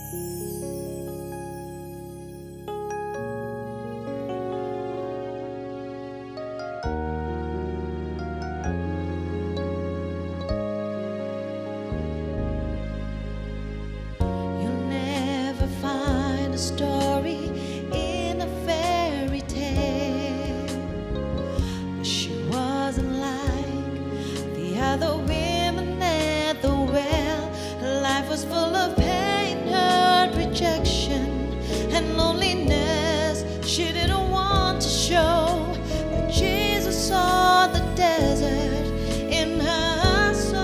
You'll never find a story in a fairy tale, but she wasn't like the other women at the well. Her life was full of pain, hurt, rejection, and loneliness. She didn't want to show, but Jesus saw the desert in her soul.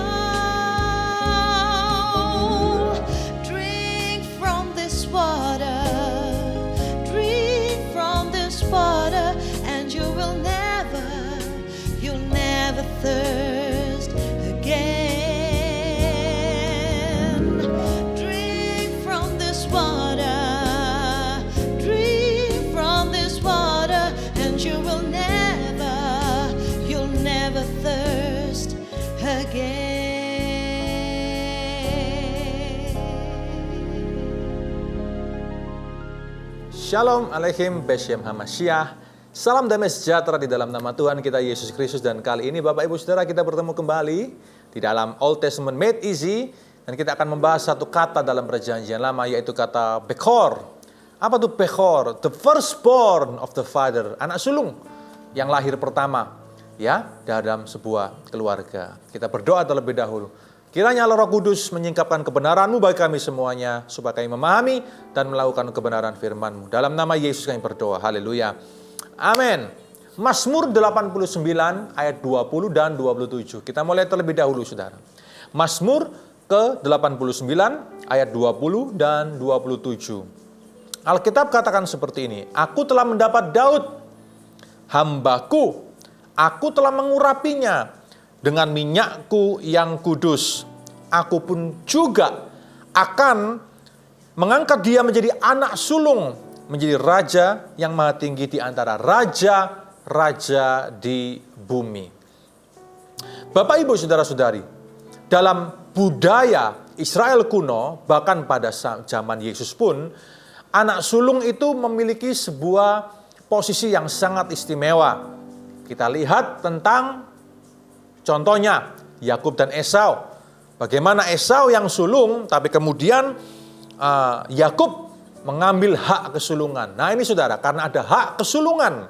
Drink from this water, drink from this water, and you'll never thirst again. Drink from this water, drink from this water, and you'll never thirst again. Shalom Aleichem Beshem Hamashiach. Salam damai sejahtera di dalam nama Tuhan kita Yesus Kristus. Dan kali ini Bapak Ibu Saudara kita bertemu kembali di dalam Old Testament Made Easy. Dan kita akan membahas satu kata dalam perjanjian lama, yaitu kata Bechor. Apa itu Bechor? The firstborn of the father. Anak sulung yang lahir pertama ya dalam sebuah keluarga. Kita berdoa terlebih dahulu. Kiranya Allah Roh Kudus menyingkapkan kebenaran-Mu bagi kami semuanya, supaya kami memahami dan melakukan kebenaran firman-Mu. Dalam nama Yesus kami berdoa. Haleluya. Amin. Mazmur 89 ayat 20 dan 27. Kita mulai terlebih dahulu saudara. Mazmur ke-89 ayat 20 dan 27. Alkitab katakan seperti ini. Aku telah mendapat Daud, hambaku. Aku telah mengurapinya dengan minyakku yang kudus. Aku pun juga akan mengangkat dia menjadi anak sulung, menjadi raja yang maha tinggi di antara raja-raja di bumi. Bapak Ibu Saudara-saudari, dalam budaya Israel kuno, bahkan pada zaman Yesus pun, anak sulung itu memiliki sebuah posisi yang sangat istimewa. Kita lihat tentang contohnya Yakub dan Esau. Bagaimana Esau yang sulung, tapi kemudian Yakub mengambil hak kesulungan. Nah ini saudara, karena ada hak kesulungan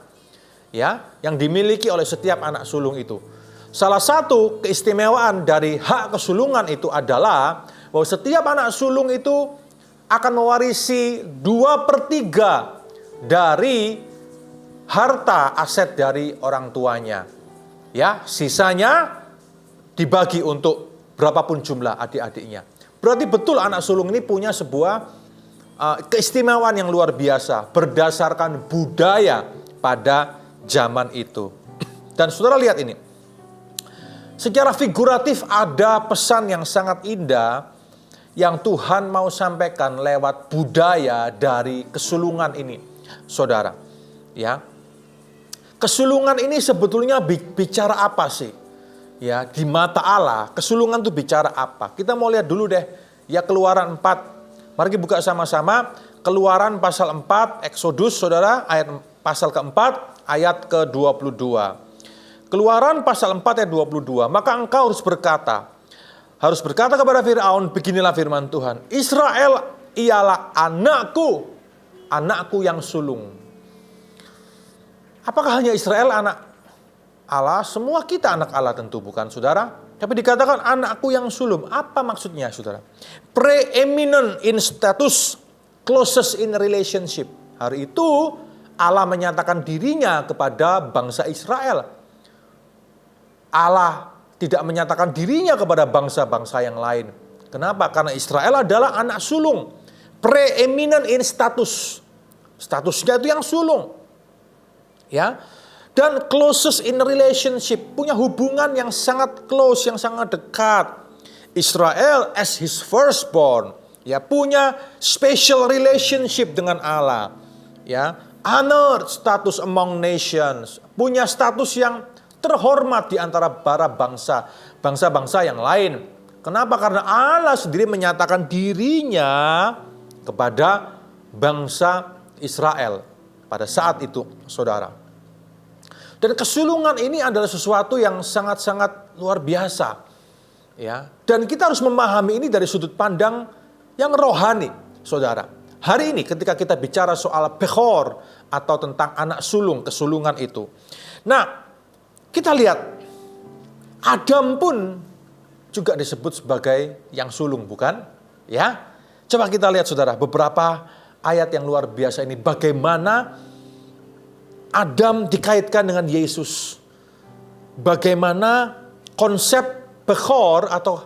ya yang dimiliki oleh setiap anak sulung itu. Salah satu keistimewaan dari hak kesulungan itu adalah bahwa setiap anak sulung itu akan mewarisi 2/3 dari harta aset dari orang tuanya. Ya, sisanya dibagi untuk berapapun jumlah adik-adiknya. Berarti betul anak sulung ini punya sebuah keistimewaan yang luar biasa berdasarkan budaya pada zaman itu. Dan saudara lihat ini. Secara figuratif ada pesan yang sangat indah yang Tuhan mau sampaikan lewat budaya dari kesulungan ini. Saudara, ya. Kesulungan ini sebetulnya bicara apa sih? Ya, di mata Allah, kesulungan itu bicara apa? Kita mau lihat dulu deh, ya Keluaran 4. Mari kita buka sama-sama Keluaran pasal 4, Exodus, saudara, pasal keempat, ayat ke-22. Keluaran pasal 4 ayat 22. Maka engkau harus berkata kepada Firaun, beginilah firman Tuhan. Israel ialah anakku, anakku yang sulung. Apakah hanya Israel anak Allah? Semua kita anak Allah tentu bukan saudara. Tapi dikatakan anakku yang sulung. Apa maksudnya saudara? Preeminent in status, closest in relationship. Hari itu Allah menyatakan dirinya kepada bangsa Israel. Allah tidak menyatakan dirinya kepada bangsa-bangsa yang lain. Kenapa? Karena Israel adalah anak sulung. Preeminent in status. Statusnya itu yang sulung. Ya, dan closest in relationship, punya hubungan yang sangat close, yang sangat dekat. Israel as his firstborn, ya punya special relationship dengan Allah. Ya, honored status among nations, punya status yang terhormat di antara para bangsa yang lain. Kenapa? Karena Allah sendiri menyatakan dirinya kepada bangsa Israel pada saat itu, saudara. Dan kesulungan ini adalah sesuatu yang sangat-sangat luar biasa. Ya, dan kita harus memahami ini dari sudut pandang yang rohani, saudara. Hari ini ketika kita bicara soal Bechor atau tentang anak sulung, kesulungan itu. Nah, kita lihat Adam pun juga disebut sebagai yang sulung, bukan? Ya. Coba kita lihat saudara, beberapa ayat yang luar biasa ini. Bagaimana Adam dikaitkan dengan Yesus. Bagaimana konsep Bechor atau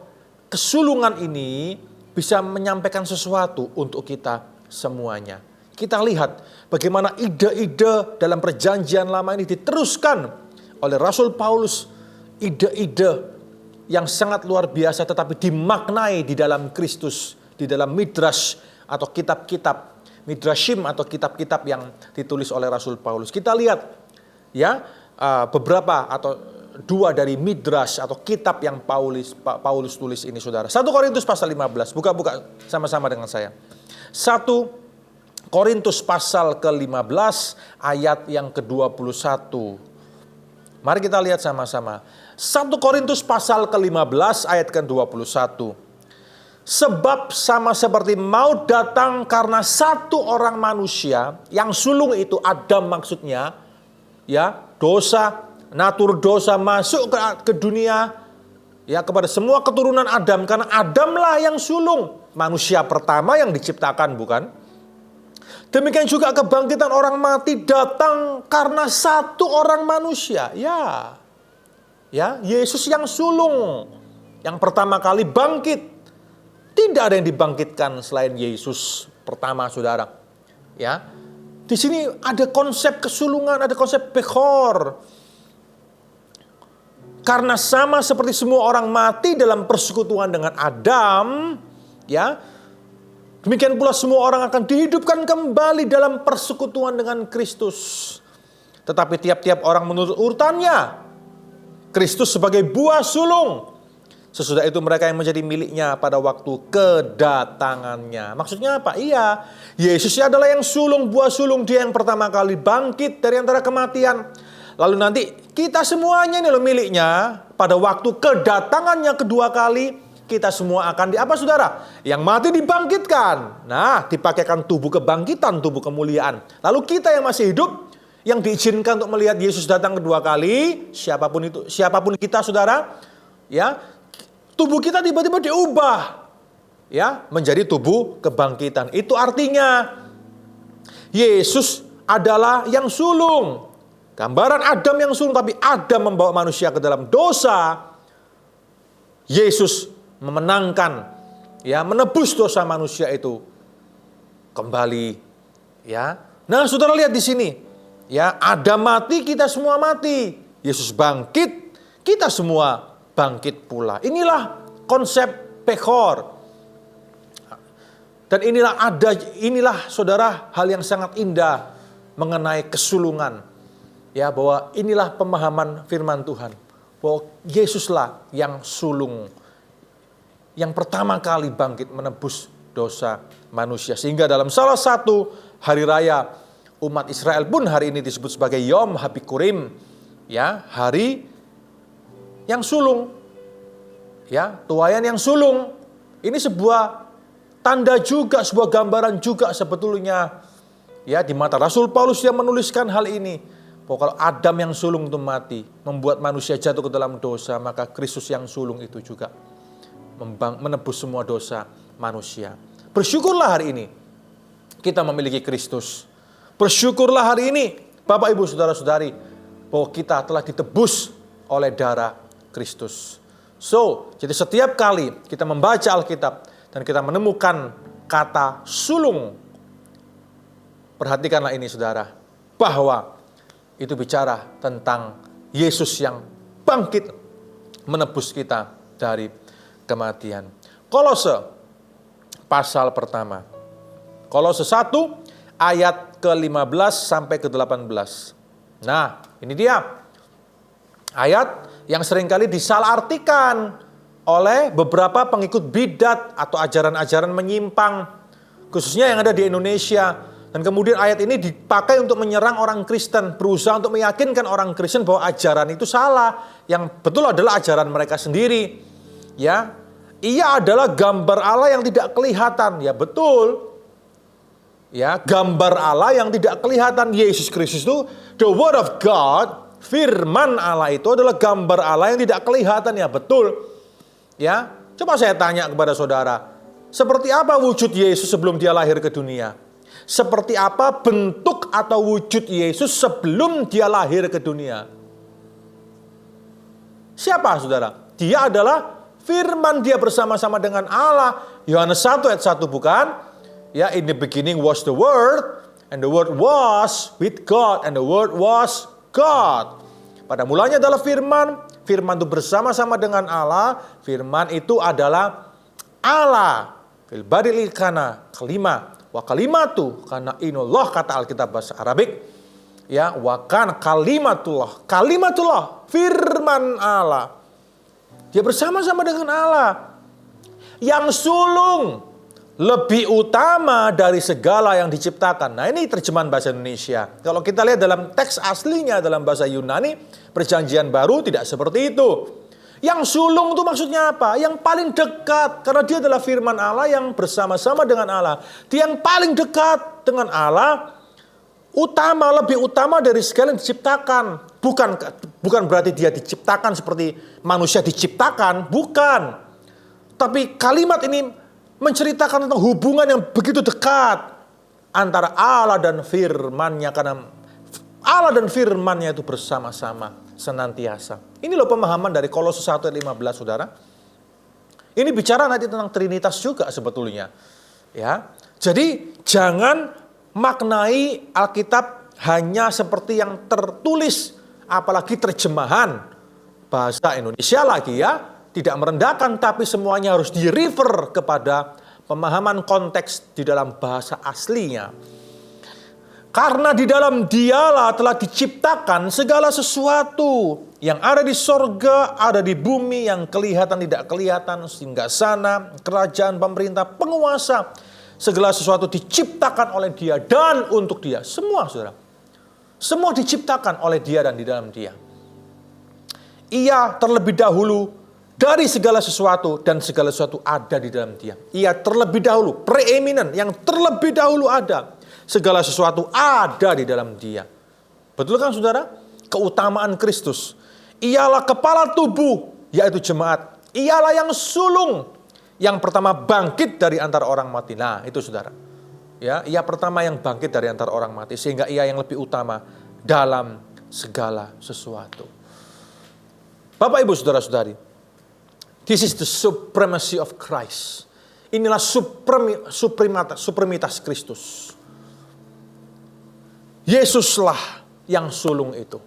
kesulungan ini bisa menyampaikan sesuatu untuk kita semuanya. Kita lihat bagaimana ide-ide dalam perjanjian lama ini diteruskan oleh Rasul Paulus. Ide-ide yang sangat luar biasa tetapi dimaknai di dalam Kristus, di dalam midrash atau kitab-kitab, midrashim atau kitab-kitab yang ditulis oleh Rasul Paulus. Kita lihat ya beberapa atau dua dari midrash atau kitab yang Paulus tulis ini, saudara. 1 Korintus pasal 15, buka-buka sama-sama dengan saya. 1 Korintus pasal ke-15 ayat yang ke-21. Mari kita lihat sama-sama. 1 Korintus pasal ke-15 ayat ke-21. Sebab sama seperti maut datang karena satu orang manusia, yang sulung itu Adam maksudnya, ya, dosa, natur dosa masuk ke dunia, ya, kepada semua keturunan Adam, karena Adamlah yang sulung, manusia pertama yang diciptakan, bukan? Demikian juga kebangkitan orang mati datang karena satu orang manusia. Ya, Yesus yang sulung, yang pertama kali bangkit. Tidak ada yang dibangkitkan selain Yesus pertama, saudara. Ya, di sini ada konsep kesulungan, ada konsep Bechor. Karena sama seperti semua orang mati dalam persekutuan dengan Adam, ya, demikian pula semua orang akan dihidupkan kembali dalam persekutuan dengan Kristus. Tetapi tiap-tiap orang menurut urutannya. Kristus sebagai buah sulung. Sesudah itu mereka yang menjadi miliknya pada waktu kedatangannya. Maksudnya apa? Iya, Yesus adalah yang sulung, buah sulung. Dia yang pertama kali bangkit dari antara kematian. Lalu nanti kita semuanya ini loh miliknya. Pada waktu kedatangannya kedua kali, kita semua akan apa, saudara? Yang mati dibangkitkan. Nah, dipakaikan tubuh kebangkitan, tubuh kemuliaan. Lalu kita yang masih hidup, yang diizinkan untuk melihat Yesus datang kedua kali, siapapun kita, saudara, ya, tubuh kita tiba-tiba diubah, ya, menjadi tubuh kebangkitan. Itu artinya Yesus adalah yang sulung, gambaran Adam yang sulung, tapi Adam membawa manusia ke dalam dosa. Yesus memenangkan, ya, menebus dosa manusia itu kembali, ya. Nah, saudara lihat di sini. Ya, Adam mati, kita semua mati. Yesus bangkit, kita semua bangkit pula. Inilah konsep Bechor. Dan inilah saudara hal yang sangat indah mengenai kesulungan. Ya, bahwa inilah pemahaman firman Tuhan. Bahwa Yesuslah yang sulung. Yang pertama kali bangkit menebus dosa manusia. Sehingga dalam salah satu hari raya umat Israel pun hari ini disebut sebagai Yom Habikurim, ya, hari yang sulung, ya, tuayan yang sulung. Ini sebuah tanda juga, sebuah gambaran juga sebetulnya, ya, di mata Rasul Paulus yang menuliskan hal ini, bahwa kalau Adam yang sulung itu mati, membuat manusia jatuh ke dalam dosa, maka Kristus yang sulung itu juga menebus semua dosa manusia. Bersyukurlah hari ini kita memiliki Kristus. Bersyukurlah hari ini, Bapak, Ibu, Saudara-saudari, bahwa kita telah ditebus oleh darah Kristus. So, jadi setiap kali kita membaca Alkitab dan kita menemukan kata sulung, perhatikanlah ini, saudara, bahwa itu bicara tentang Yesus yang bangkit menebus kita dari kematian. Kolose pasal pertama. Kolose 1 ayat ke-15 sampai ke-18. Nah, ini dia. Ayat yang seringkali disalahartikan oleh beberapa pengikut bidat atau ajaran-ajaran menyimpang. khususnya yang ada di Indonesia. Dan kemudian ayat ini dipakai untuk menyerang orang Kristen, berusaha untuk meyakinkan orang Kristen bahwa ajaran itu salah, yang betul adalah ajaran mereka sendiri. Ya, ia adalah gambar Allah yang tidak kelihatan. Ya betul. Ya, gambar Allah yang tidak kelihatan. Yesus Kristus itu the word of God, firman Allah itu adalah gambar Allah yang tidak kelihatan. Ya betul. Ya, coba saya tanya kepada saudara, seperti apa wujud Yesus sebelum dia lahir ke dunia? Seperti apa bentuk atau wujud Yesus sebelum dia lahir ke dunia? Siapa saudara? Dia adalah firman, dia bersama-sama dengan Allah. Yohanes 1 ayat 1 bukan? Ya, in the beginning was the word, and the word was with God, and the word was God. Pada mulanya adalah firman, firman itu bersama-sama dengan Allah, firman itu adalah Allah. Fil badil kana kelima. Wa kalimatu karena inullah kata Alkitab bahasa Arabik. Ya, wa kan kalimatullah. Kalimatullah, firman Allah. Dia bersama-sama dengan Allah. Yang sulung lebih utama dari segala yang diciptakan. Nah, ini terjemahan bahasa Indonesia. Kalau kita lihat dalam teks aslinya dalam bahasa Yunani, Perjanjian Baru tidak seperti itu. Yang sulung itu maksudnya apa? Yang paling dekat. Karena dia adalah firman Allah yang bersama-sama dengan Allah. Dia yang paling dekat dengan Allah. Utama, lebih utama dari segala yang diciptakan. Bukan berarti dia diciptakan seperti manusia diciptakan. Bukan. Tapi kalimat ini menceritakan tentang hubungan yang begitu dekat antara Allah dan firman-Nya. Karena Allah dan firman-Nya itu bersama-sama senantiasa. Ini loh pemahaman dari Kolose 1 ayat 15 saudara. Ini bicara nanti tentang Trinitas juga sebetulnya. Ya, jadi jangan maknai Alkitab hanya seperti yang tertulis, apalagi terjemahan bahasa Indonesia lagi ya. Tidak merendahkan, tapi semuanya harus di-refer kepada pemahaman konteks di dalam bahasa aslinya. Karena di dalam Dialah telah diciptakan segala sesuatu yang ada di sorga, ada di bumi, yang kelihatan tidak kelihatan, singgah sana, kerajaan, pemerintah, penguasa. Segala sesuatu diciptakan oleh Dia dan untuk Dia. Semua saudara. Semua diciptakan oleh Dia dan di dalam Dia. Ia terlebih dahulu dari segala sesuatu dan segala sesuatu ada di dalam Dia. Ia terlebih dahulu, preeminent, yang terlebih dahulu ada. Segala sesuatu ada di dalam Dia. Betul kan saudara? Keutamaan Kristus. Ialah kepala tubuh, yaitu jemaat. Ialah yang sulung, yang pertama bangkit dari antara orang mati. Nah itu saudara. Ya, ia pertama yang bangkit dari antara orang mati. Sehingga ia yang lebih utama dalam segala sesuatu. Bapak ibu saudara-saudari. This is the supremacy of Christ. Inilah supremitas Kristus. Yesuslah yang sulung itu.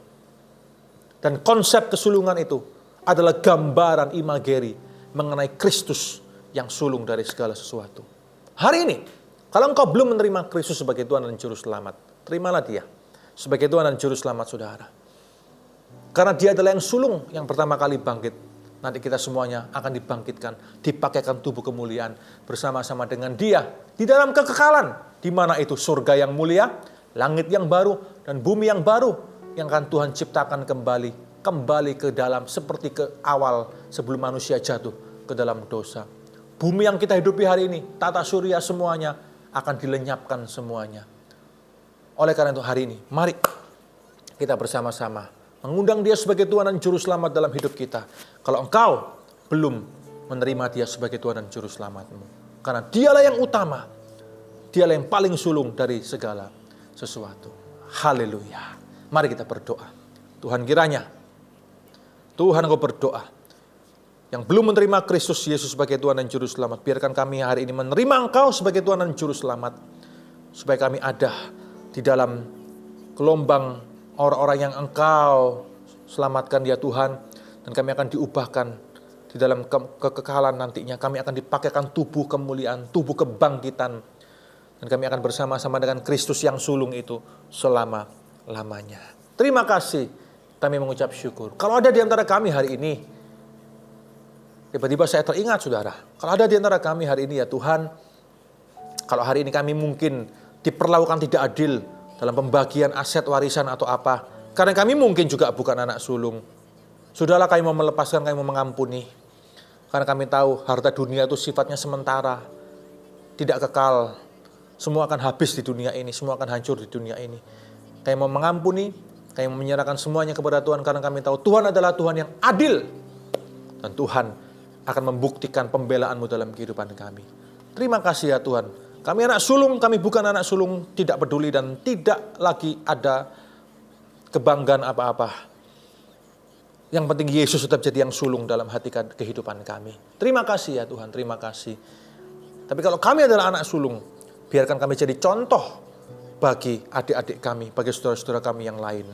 Dan konsep kesulungan itu adalah gambaran imageri mengenai Kristus yang sulung dari segala sesuatu. Hari ini, kalau engkau belum menerima Kristus sebagai Tuhan dan Juru Selamat, terimalah Dia sebagai Tuhan dan Juru Selamat saudara. Karena Dia adalah yang sulung yang pertama kali bangkit. Nanti kita semuanya akan dibangkitkan, dipakaikan tubuh kemuliaan bersama-sama dengan Dia di dalam kekekalan, di mana itu surga yang mulia, langit yang baru dan bumi yang baru yang akan Tuhan ciptakan kembali ke dalam seperti ke awal sebelum manusia jatuh ke dalam dosa. Bumi yang kita hidupi hari ini, tata surya semuanya akan dilenyapkan semuanya. Oleh karena itu hari ini, mari kita bersama-sama mengundang Dia sebagai Tuhan dan Juru Selamat dalam hidup kita. Kalau engkau belum menerima Dia sebagai Tuhan dan Juru Selamatmu. Karena Dialah yang utama. Dialah yang paling sulung dari segala sesuatu. Haleluya. Mari kita berdoa. Tuhan kiranya, Tuhan engkau berdoa. Yang belum menerima Kristus Yesus sebagai Tuhan dan Juru Selamat. Biarkan kami hari ini menerima Engkau sebagai Tuhan dan Juru Selamat. Supaya kami ada di dalam gelombang orang-orang yang Engkau selamatkan ya Tuhan. Dan kami akan diubahkan di dalam kekekalan nantinya. Kami akan dipakaikan tubuh kemuliaan, tubuh kebangkitan. Dan kami akan bersama-sama dengan Kristus yang sulung itu selama-lamanya. Terima kasih, kami mengucap syukur. Kalau ada di antara kami hari ini, tiba-tiba saya teringat saudara. Kalau ada di antara kami hari ini ya Tuhan, Kalau hari ini kami mungkin diperlakukan tidak adil dalam pembagian aset warisan atau apa, karena kami mungkin juga bukan anak sulung. Sudahlah, kami mau melepaskan, kami mau mengampuni. Karena kami tahu harta dunia itu sifatnya sementara, tidak kekal. Semua akan habis di dunia ini, semua akan hancur di dunia ini. Kami mau mengampuni, kami mau menyerahkan semuanya kepada Tuhan karena kami tahu Tuhan adalah Tuhan yang adil. Dan Tuhan akan membuktikan pembelaan-Mu dalam kehidupan kami. Terima kasih ya Tuhan. Kami anak sulung, kami bukan anak sulung, tidak peduli dan tidak lagi ada kebanggaan apa-apa. Yang penting Yesus tetap jadi yang sulung dalam hati kehidupan kami. Terima kasih ya Tuhan, terima kasih. Tapi kalau kami adalah anak sulung, biarkan kami jadi contoh bagi adik-adik kami, bagi saudara-saudara kami yang lain.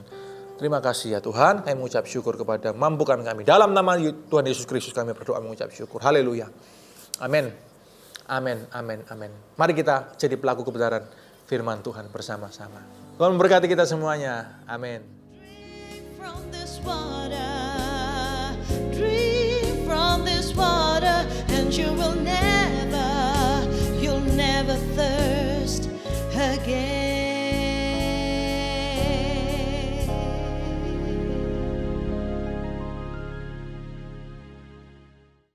Terima kasih ya Tuhan, kami mengucap syukur kepada mampukan kami. Dalam nama Tuhan Yesus Kristus kami berdoa mengucap syukur. Haleluya. Amin. Amin, amin, amin. Mari kita jadi pelaku kebenaran firman Tuhan bersama-sama. Tuhan memberkati kita semuanya. Amin. From this water, drink from this water, and you'll never thirst again.